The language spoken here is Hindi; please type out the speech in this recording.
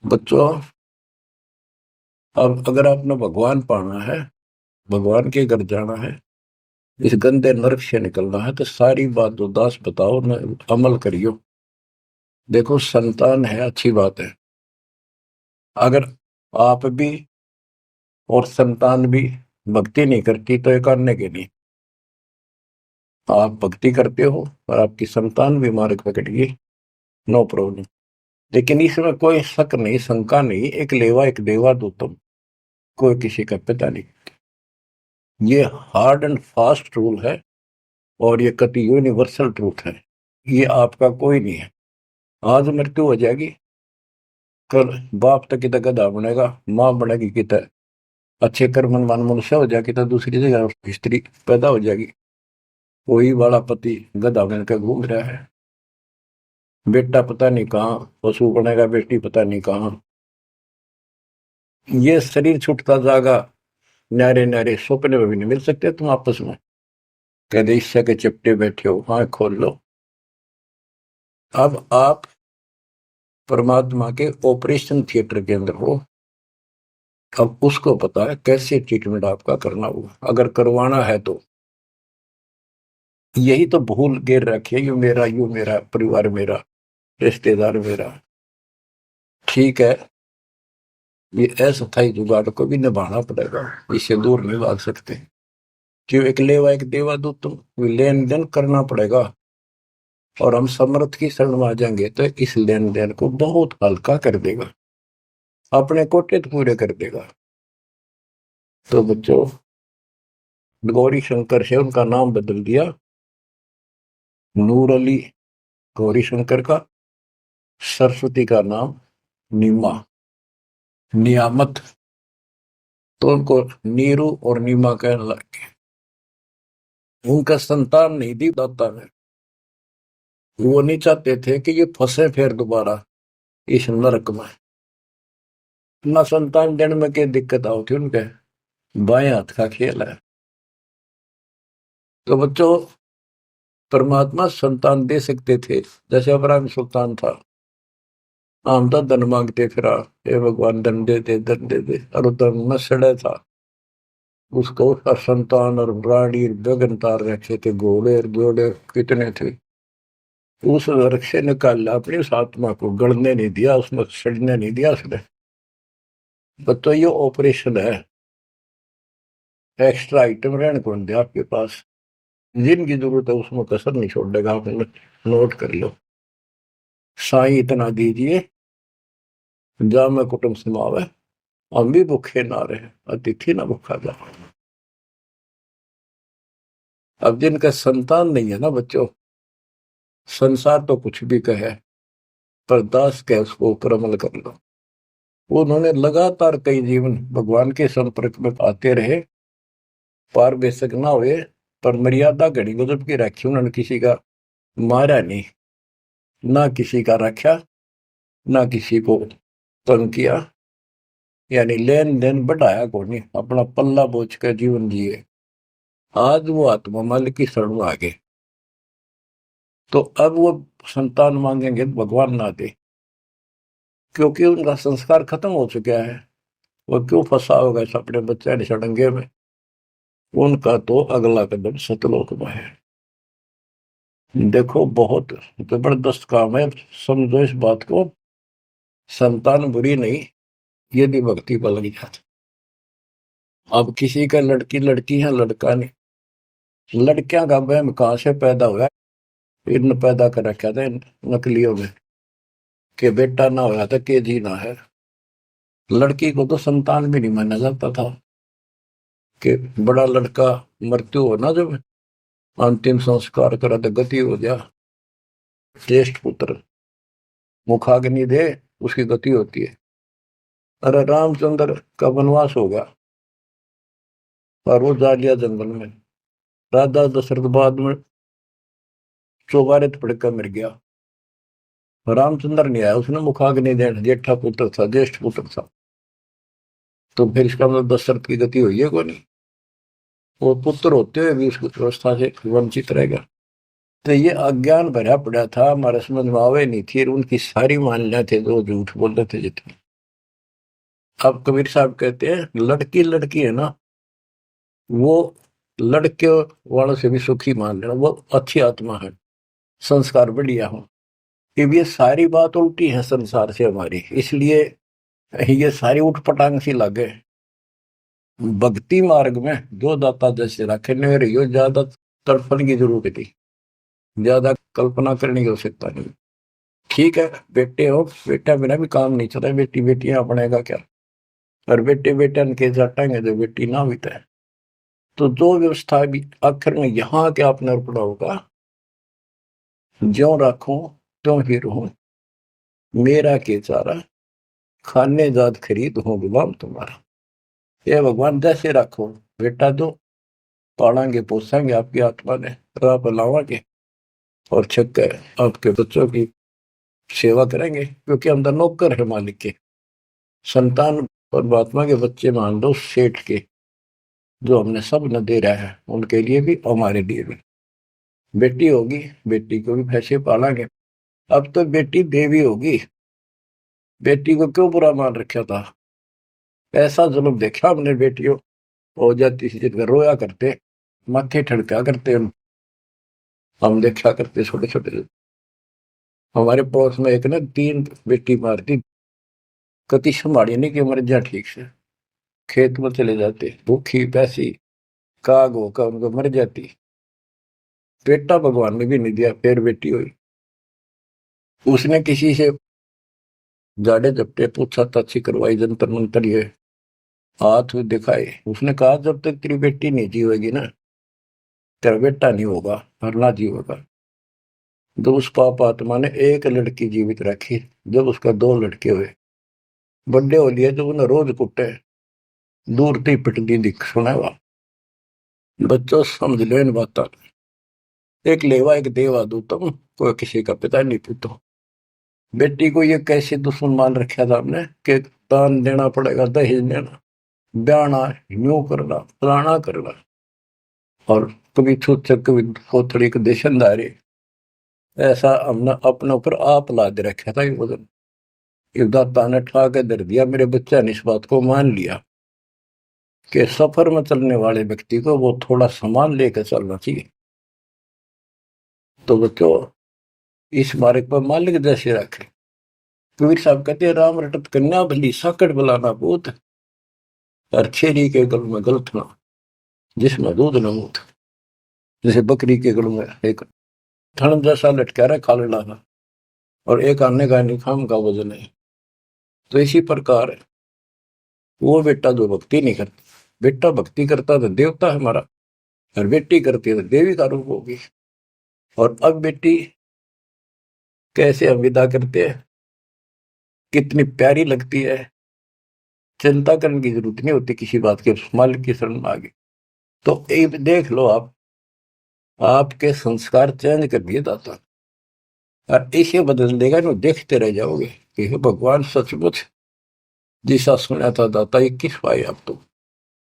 बच्चों, अब अगर आपने भगवान पाना है, भगवान के घर जाना है, इस गंदे नरक से निकलना है, तो सारी बात उदास बताओ न, अमल करियो। देखो, संतान है अच्छी बात है। अगर आप भी और संतान भी भक्ति नहीं करती तो ये करने के नहीं। आप भक्ति करते हो और आपकी संतान भी मार्ग पकड़ेगी, नो प्रॉब्लम। लेकिन इसमें कोई शक नहीं, शंका नहीं, एक लेवा एक देवा दो तुम, कोई किसी का पिता नहीं। ये हार्ड एंड फास्ट रूल है और ये कति यूनिवर्सल ट्रूथ है। ये आपका कोई नहीं है। आज मृत्यु हो जाएगी, कल बाप तक कितना गधा बनेगा, माँ बनेगी कितना अच्छे कर्म मन मनुष्य हो जाएगी, तो दूसरी जगह स्त्री पैदा हो जाएगी। वही वाला पति गधा बनकर घूम रहा है, बेटा पता नहीं कहाँ पशु बनेगा, बेटी पता नहीं कहाँ। ये शरीर छूटता जाएगा, न्यारे न्यारे सपने में भी नहीं मिल सकते तुम आपस में। कहते ईर्ष्या के चिपटे बैठे हो, हाँ खोल लो। अब आप परमात्मा के ऑपरेशन थिएटर के अंदर हो। अब उसको पता है कैसे ट्रीटमेंट आपका करना होगा, अगर करवाना है तो। यही तो भूल गिर रखी है, यू मेरा परिवार मेरा, रिश्तेदार मेरा। ठीक है, ये अस्थायी जुगाड़ को भी निभाना पड़ेगा, इससे दूर नहीं भाग सकते। क्यों, एक लेवा एक देवा दो तुम, लेन देन करना पड़ेगा। और हम समर्थ की शरण में आ जाएंगे तो इस लेन देन को बहुत हल्का कर देगा, अपने कोटे तो पूरे कर देगा। तो बच्चों, गौरी शंकर से उनका नाम बदल दिया, नूर अली गौरी शंकर का। सरस्वती का नाम नीमा, नियामत। तो उनको नीरू और नीमा कहने लगे। उनका संतान नहीं दी दाता ने। वो नहीं चाहते थे कि ये फंसे फिर दोबारा इस नरक में। ना संतान देने में क्या दिक्कत होती उनके, बाएं हाथ का खेल है। तो बच्चों, परमात्मा संतान दे सकते थे, जैसे अब्राहम सुल्तान था, हम तो धन मांगते फिरा, हे भगवान धन दे दे धन दे दे, और धन में सड़े था। उसको उसका संतान और रानी गगन तार रखे थे, घोड़े घोड़े कितने थे। उस नरक से निकाला, अपनी उस आत्मा को गड़ने नहीं दिया, उसमें सड़ने नहीं दिया उसने। बच्चों, ये ऑपरेशन है। एक्स्ट्रा आइटम रहने कौन दे आपके पास, जिनकी जरूरत है उसमें कसर नहीं छोड़ेगा। आप नोट कर लो, साईं इतना दीजिए जा मैं कुटुंब समावे, हम भी भूखे ना रहे, अतिथि ना भूखा जा। अब जिनका संतान नहीं है ना बच्चों, संसार तो कुछ भी कहे, पर दास के उसको ऊपर अमल कर लो। उन्होंने लगातार कई जीवन भगवान के संपर्क में आते रहे, पार बेशक ना हुए, पर मर्यादा घड़ी गजब की रखी उन्होंने। किसी का मारा नहीं, ना किसी का रखा, ना किसी को तंग किया, यानी लेन देन बढ़ाया को नहीं, अपना पल्ला बोझ कर जीवन जिए। आज वो आत्मा मालिक की शरण में आ गए, तो अब वो संतान मांगेंगे तो भगवान ना दे, क्योंकि उनका संस्कार खत्म हो चुका है। वो क्यों फंसा होगा इस अपने बच्चे ने सड़ंगे में। उनका तो अगला कदम सतलोक में है। देखो, बहुत जबरदस्त काम है, समझो इस बात को। संतान बुरी नहीं, यदि भक्ति पर लगी जाती। अब किसी का लड़की लड़की है, लड़का नहीं। लड़कियां का वहम कहां से पैदा हुआ, इन पैदा कर रखा था नकलियों में, कि बेटा ना होया था के जी ना है। लड़की को तो संतान भी नहीं माना जाता था, कि बड़ा लड़का मृत्यु हो ना, जब अंतिम संस्कार करा तो गति हो जा, ज्येष्ठ पुत्र मुखाग्नि दे, उसकी गति होती है। अरे रामचंद्र का वनवास हो गया और वो जा लिया जंगल में, राजा दशरथ बाद में चौबारे पड़कर मर गया। रामचंद्र नहीं आया, उसने मुखाग्नि दे, जेठा पुत्र था, ज्येष्ठ पुत्र था। तो फिर इसका मतलब दशरथ की गति हुई है को नहीं, वो पुत्र होते हुए भी उस व्यवस्था से वंचित रह गया। तो ये अज्ञान भरा पड़ा था, हमारे समझ में आवे नहीं थी, उनकी सारी मान्यता थे जो झूठ बोलते थे जितने। अब कबीर साहब कहते हैं लड़की लड़की है ना, वो लड़के वालों से भी सुखी मान लेना, वो अच्छी आत्मा है, संस्कार बढ़िया हो। अब ये सारी बात उल्टी है संसार से हमारी, इसलिए ये सारी उठपटांग सी लगे। भक्ति मार्ग में जो दाता जैसे रखने रही, ज्यादा तड़पण की जरूरत थी, ज्यादा कल्पना करने की आवश्यकता नहीं। ठीक है, बेटे हो, बेटा बिना भी काम नहीं चला, बेटी बेटियां अपनेगा क्या, और बेटे बेटा के जाटेंगे जो बेटी ना बीता है। तो जो व्यवस्था भी आखिर में यहाँ के आपने पड़ा होगा, ज्यों राखूं त्यों ही रहूं, मेरा के चारा खाने जात खरीद हो गुलाम तुम्हारा। ये भगवान जैसे रखो, बेटा दो, पालेंगे पोसेंगे आपकी आत्मा ने, राह पर लावांगे, और छक कर आपके बच्चों की सेवा करेंगे, क्योंकि हम तो नौकर है मालिक के। संतान परमात्मा के बच्चे मान लो सेठ के, जो हमने सब न दे रहा है, उनके लिए भी हमारे लिए भी। बेटी होगी, बेटी को भी भैंसे पालेंगे। अब तो बेटी देवी होगी, बेटी को क्यों बुरा मान रखा था, ऐसा जुल्म देखा हमने बेटियों हो जाती थी, जिनका रोया करते, माथे ठड़का करते, हम देखा करते छोटे छोटे। हमारे पड़ोस में एक ने 3 बेटी मार दी, कति संभाली नहीं कि मर जा ठीक से, खेत में चले जाते भूखी पैसी, काग होकर उनको मर जाती। बेटा भगवान ने भी नहीं दिया, फिर बेटी हुई। उसने किसी से जाड़े झपटे पूछा ताछी करवाई, जंतर मंतर ये हाथ दिखाए, उसने कहा जब तक तेरी बेटी नहीं जीवेगी ना, तेरा बेटा नहीं होगा, मरना जीवेगा। जब उस पाप आत्मा ने एक लड़की जीवित रखी, जब उसका 2 लड़के हुए, बड़े हो लिए, जब उन्हें रोज कुटे, दूर थी पिटती दिख सुना हुआ। बच्चों समझ लो इन बात, एक लेवा एक देवा दूतम, कोई किसी का पिता नहीं पूतो। बेटी को ये कैसे दुश्मन मान रखा था हमने कि दान देना पड़ेगा, दहेज देना, ब्याना, यूं करना, फलाना करना, और कभी छूत कभी खोतड़ी के देशनदारी, ऐसा हमने अपने ऊपर आप लाद रखा था। ये दाता ने ठा के दर दिया, मेरे बच्चा ने इस बात को मान लिया कि सफर में चलने वाले व्यक्ति को वो थोड़ा सामान लेकर चलना चाहिए। तो बच्चों इस मार्ग पर मालिक जैसे रखे। कबीर साहब कहते हैं राम रटत कन्या भली, साकट बुलाना भूत, और छेरी के गल में गलतना, जिसमें दूध न मूत। जैसे बकरी के गल में एक थन जैसा लटका रहा खाल लाना, और एक आने का निखाम का वजन है। तो इसी प्रकार वो बेटा जो भक्ति नहीं करता, बेटा भक्ति करता तो देवता है हमारा, और बेटी करती है तो देवी का रूप होगी। और अब बेटी कैसे हम विदा करते हैं, कितनी प्यारी लगती है, चिंता करने की जरूरत नहीं होती किसी बात के, मालिक की शरण में आगे। तो एक देख लो आप, आपके संस्कार चेंज कर दिए दाता, और इसे बदल देगा ना, देखते रह जाओगे कि भगवान सचमुच जिसा सुना था दाता 21 पाए आप तो।